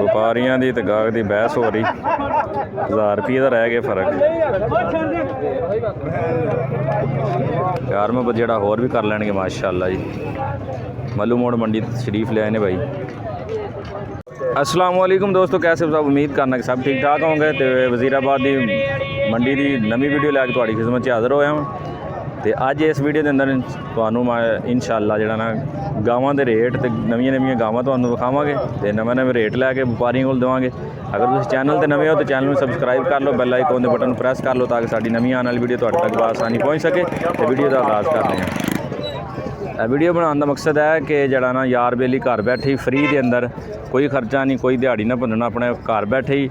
ਵਪਾਰੀਆਂ ਦੀ ਤੇ ਗਾਹਕ ਦੀ ਬਹਿਸ ਹੋ ਰਹੀ। 1000 ਰੁਪਏ ਦਾ ਰਹਿ ਗਿਆ ਫਰਕ। यार में ਜਿਹੜਾ ਹੋਰ ਵੀ ਕਰ ਲੈਣਗੇ माशाअल्लाह जी। मल्लू मोड़ मंडी शरीफ ले आए ने भाई। अस्सलाम वालेकुम दोस्तों, कैसे सब? उम्मीद करना कि सब ठीक ठाक होंगे। तो वजीराबाद की मंडी की नवी वीडियो लैके थोड़ी खिदमत च हाज़र होया हूँ। तो अज इस वीडियो के अंदर तुहानू इंशाअल्लाह जिहड़ा ना गावां दे रेट ते नवीं नवीं गावां तुहानू विखावांगे ते नवें नवें रेट लैके व्यापारियों को देवांगे। अगर तुम चैनल ते नवे हो तो चैनल में सबसक्राइब कर लो, बेल आइकन दे बटन प्रेस कर लो ताकि साडी नवीं आने वाली वीडियो तुहाडे तक आसानी पहुँच सके। तो वीडियो का आगाज़ करते हैं। वीडियो बनाने का मकसद है कि जड़ा ना यार बेली घर बैठे ही फ्री के अंदर कोई खर्चा नहीं, कोई दिहाड़ी ना भनना, अपने घर बैठे ही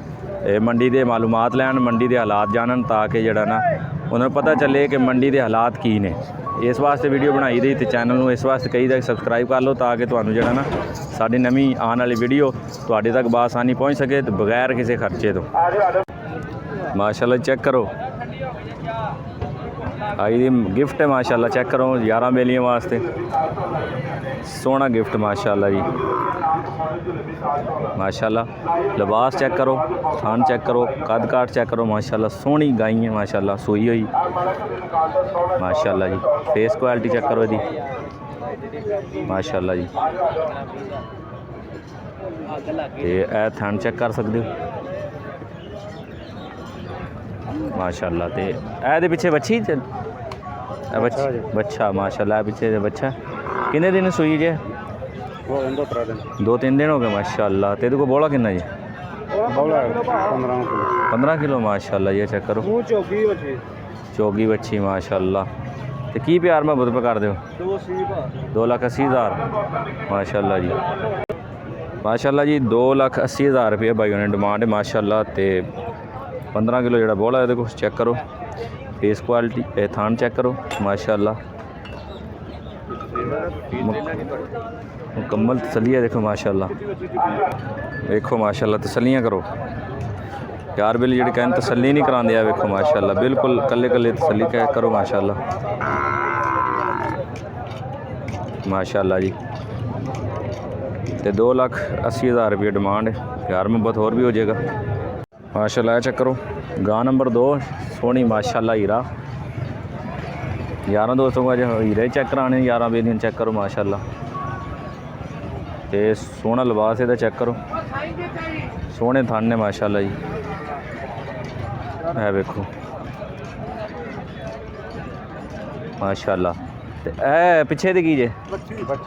मंडी के मालूमात लैन, मंडी के हालात जानन ताकि जड़ा ना उन्हें पता चले कि मंडी के हालात की ने। इस वास्ते वीडियो बनाई दी। तो चैनल में इस वास्ते कही दा सबसक्राइब कर लो ताकि तुहानू जड़ा ना साडी नवीं आने वाली वीडियो तुहाडे तक बासानी पहुँच सके तो बगैर किसी खर्चे तो। माशाअल्लाह चेक करो, आई दी गिफ्ट है माशाअल्लाह। चेक करो 11 बेलियों वास्ते सोहना गिफ्ट माशाअल्लाह जी। माशाअल्लाह लिबास चेक करो, थान चेक करो, कद काट चेक करो माशाअल्लाह। सोहनी गाई है माशाअल्लाह, सूई हुई माशाअल्लाह जी। फेस क्वालिटी चेक करो इसकी माशाअल्लाह जी। ए थान चेक कर सकते हो माशाअल्लाह। तो ए पिछे बच्ची बच्चा माशाअल्लाह, पिछे बच्चा किन्ने दिन सूई जे? 2-3 दिन हो गए माशाअल्लाह। तो ये बोला किन्ना जी? 15 किलो माशाअल्लाह। ये चेक करो चौगी बच्ची माशाअल्लाह। तो की प्यार में बुध पे कर दो? 2,80,000 माशाअल्लाह जी। माशाअल्लाह जी 2,80,000 रुपये भाई ने डिमांड है माशाअल्लाह। तो 15 किलो जो बोला है देखो चेक करो। फेस क्वालिटी थान चेक करो माशाअल्लाह, मुकम्मल तसल्ली है देखो माशाअल्लाह। देखो माशाअल्लाह तसल्लियाँ करो यार बिल जी कहन तसल्ली नहीं कराते हैं। देखो माशाअल्लाह बिल्कुल कल्ले कल्ले तसल्ली करो माशाअल्लाह माशाअल्लाह जी। तो 2,80,000 रुपये डिमांड है। यार में बहुत और भी हो जाएगा माशाअल्लाह। चेक करो गां नंबर 2 सोहनी माशाअल्लाह हीरा। 11 दोस्तों को अज हीरे चेक कराने 11 बेलियां चेक करो माशाअल्लाह। तो सोहना लिबास है चेक करो, सोहने थाने माशाअल्लाह जी। है देखो माशाअल्लाह। तो ए पिछे दी की जे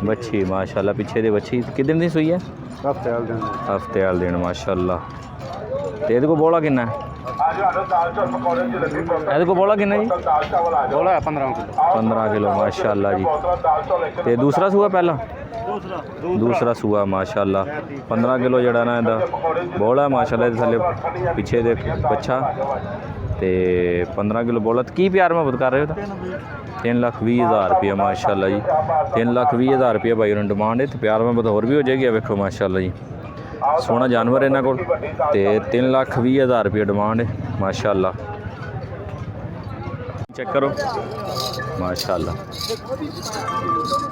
बच्ची माशाअल्लाह, पिछे दी बच्ची कितने दिन सुई है? हफ्ते वाले दिन माशाअल्लाह। तो ये बोला किन्ना है? ये बोला किन्ना जी? बोला 15 किलो माशाअल्लाह जी। तो दूसरा सूआ पहला दूसरा सूआ माशाअल्लाह। 15 किलो जड़ा ना इहदा बोला माशाअल्लाह। थले पिछे दे बच्चा तो 15 किलो बोला। तो की प्यार में बुध कर रहे हो? 3,20,000 रुपया माशाअल्लाह जी। 3,20,000 रुपया भाई उन्होंने डिमांड है। तो प्यार में बुध होर भी हो जाएगी। वेखो माशाअल्लाह जी सोहना जानवर इन्हों को। 3,20,000 रुपया डिमांड है माशाअल्लाह। चेक करो माशाअल्लाह,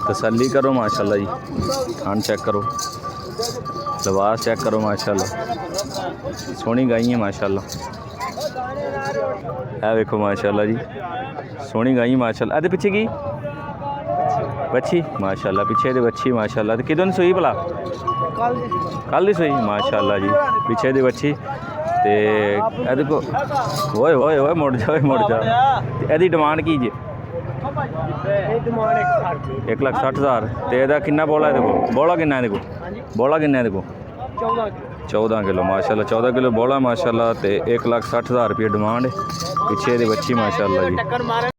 तसल्ली करो माशाअल्लाह जी। थान चेक करो, लिबास चेक करो माशाअल्लाह। सोहनी गाई है माशाअल्लाह। है देखो माशाअल्लाह जी सोहनी गाई माशाअल्लाह। ए पिछे की बच्ची माशाअल्लाह, पिछे दी बच्ची माशाअल्लाह। तो किदों सूई भला? कल दी सूई माशाअल्लाह जी। पिछे दी बच्ची ते ए देखो ओए ओए ओए मुड़ जा एदी डिमांड की जे? 1,60,000। तो यदा किन्ना बोला है देखो? बोला किन्ना है देखो? बोला किन्ना है देखो? 14 किलो माशाअल्लाह। 14 किलो बोला माशाअल्लाह। तो 1,60,000 रुपये डिमांड है। पिछे दी बच्ची माशाअल्लाह जी।